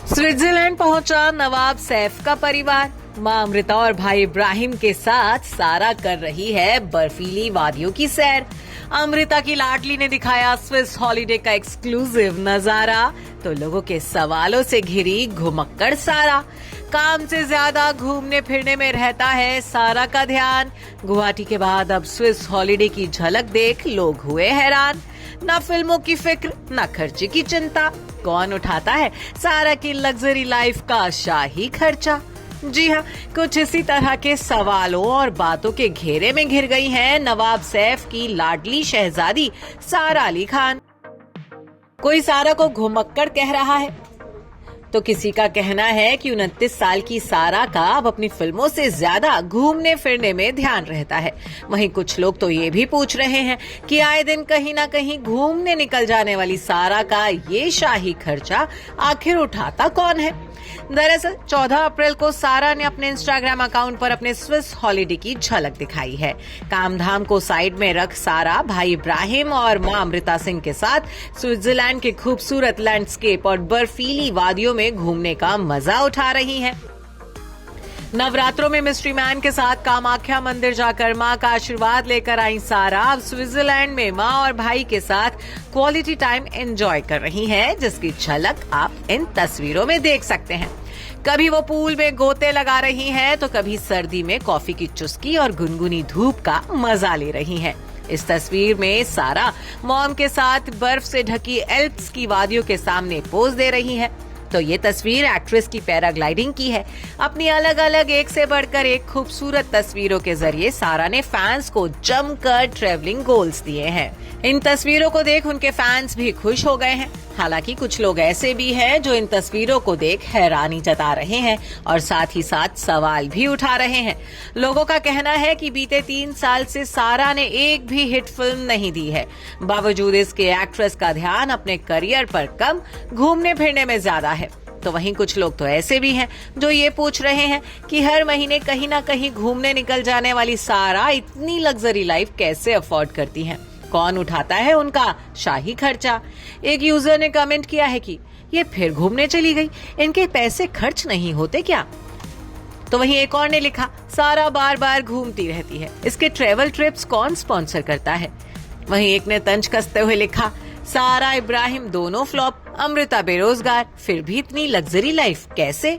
Switzerland पहुंचा नवाब सैफ का परिवार। मां अमृता और भाई इब्राहिम के साथ सारा कर रही है बर्फीली वादियों की सैर। अमृता की लाडली ने दिखाया स्विस हॉलिडे का एक्सक्लूसिव नजारा, तो लोगों के सवालों से घिरी घुमक्कड़ सारा। काम से ज्यादा घूमने फिरने में रहता है सारा का ध्यान। गुवाहाटी के बाद अब स्विस हॉलिडे की झलक देख लोग हुए हैरान। न फिल्मों की फिक्र, न खर्चे की चिंता, कौन उठाता है सारा की लग्जरी लाइफ का शाही खर्चा। जी हाँ, कुछ इसी तरह के सवालों और बातों के घेरे में घिर गई हैं नवाब सैफ की लाडली शहजादी सारा अली खान। कोई सारा को घुमक्कड़ कह रहा है, तो किसी का कहना है कि 29 साल की सारा का अब अपनी फिल्मों से ज्यादा घूमने फिरने में ध्यान रहता है। वहीं कुछ लोग तो ये भी पूछ रहे हैं कि आए दिन कहीं ना कहीं घूमने निकल जाने वाली सारा का ये शाही खर्चा आखिर उठाता कौन है। दरअसल 14 अप्रैल को सारा ने अपने इंस्टाग्राम अकाउंट पर अपने स्विस हॉलिडे की झलक दिखाई है। काम धाम को साइड में रख सारा भाई इब्राहिम और मां अमृता सिंह के साथ स्विट्जरलैंड के खूबसूरत लैंडस्केप और बर्फीली वादियों में घूमने का मजा उठा रही हैं। नवरात्रों में मिस्ट्री मैन के साथ कामाख्या मंदिर जाकर मां का आशीर्वाद लेकर आई सारा अब स्विट्जरलैंड में मां और भाई के साथ क्वालिटी टाइम एंजॉय कर रही हैं, जिसकी झलक आप इन तस्वीरों में देख सकते हैं। कभी वो पूल में गोते लगा रही हैं, तो कभी सर्दी में कॉफी की चुस्की और गुनगुनी धूप का मजा ले रही हैं। इस तस्वीर में सारा मॉम के साथ बर्फ से ढकी एल्प्स की वादियों के सामने पोज दे रही है। तो ये तस्वीर एक्ट्रेस की पैराग्लाइडिंग की है। अपनी अलग अलग एक से बढ़कर एक खूबसूरत तस्वीरों के जरिए सारा ने फैंस को जमकर ट्रैवलिंग गोल्स दिए हैं। इन तस्वीरों को देख उनके फैंस भी खुश हो गए हैं। हालांकि कुछ लोग ऐसे भी हैं जो इन तस्वीरों को देख हैरानी जता रहे हैं और साथ ही साथ सवाल भी उठा रहे हैं। लोगों का कहना है कि बीते 3 साल से सारा ने एक भी हिट फिल्म नहीं दी है। बावजूद इसके एक्ट्रेस का ध्यान अपने करियर पर कम, घूमने फिरने में ज्यादा है। तो वहीं कुछ लोग तो ऐसे भी हैं जो ये पूछ रहे हैं कि हर महीने कहीं ना कहीं घूमने निकल जाने वाली सारा इतनी लग्जरी लाइफ कैसे अफोर्ड करती हैं। कौन उठाता है उनका शाही खर्चा। एक यूजर ने कमेंट किया है कि ये फिर घूमने चली गई, इनके पैसे खर्च नहीं होते क्या। तो वहीं एक और ने लिखा, सारा बार बार घूमती रहती है, इसके ट्रेवल ट्रिप्स कौन स्पॉन्सर करता है। वहीं एक ने तंज कसते हुए लिखा, सारा इब्राहिम दोनों फ्लॉप, अमृता बेरोजगार, फिर भी इतनी लग्जरी लाइफ कैसे।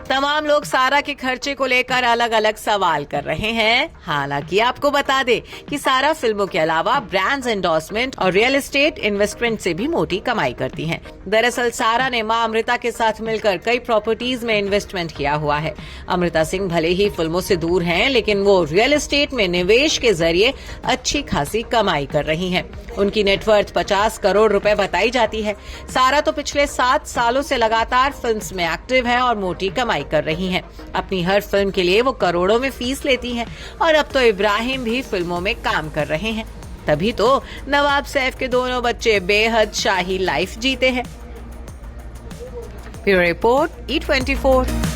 तमाम लोग सारा के खर्चे को लेकर अलग अलग सवाल कर रहे हैं। हालांकि आपको बता दे कि सारा फिल्मों के अलावा ब्रांड्स एंडोर्समेंट और रियल एस्टेट इन्वेस्टमेंट से भी मोटी कमाई करती हैं। दरअसल सारा ने मां अमृता के साथ मिलकर कई प्रॉपर्टीज में इन्वेस्टमेंट किया हुआ है। अमृता सिंह भले ही फिल्मों से दूर हैं, लेकिन वो रियल एस्टेट में निवेश के जरिए अच्छी खासी कमाई कर रही हैं। उनकी नेटवर्थ 50 करोड़ रुपए बताई जाती है। सारा तो पिछले 7 सालों से लगातार फिल्म्स में एक्टिव है और मोटी कमाई कर रही हैं। अपनी हर फिल्म के लिए वो करोड़ों में फीस लेती हैं और अब तो इब्राहिम भी फिल्मों में काम कर रहे हैं। तभी तो नवाब सैफ के दोनों बच्चे बेहद शाही लाइफ जीते हैं। Bureau report E24।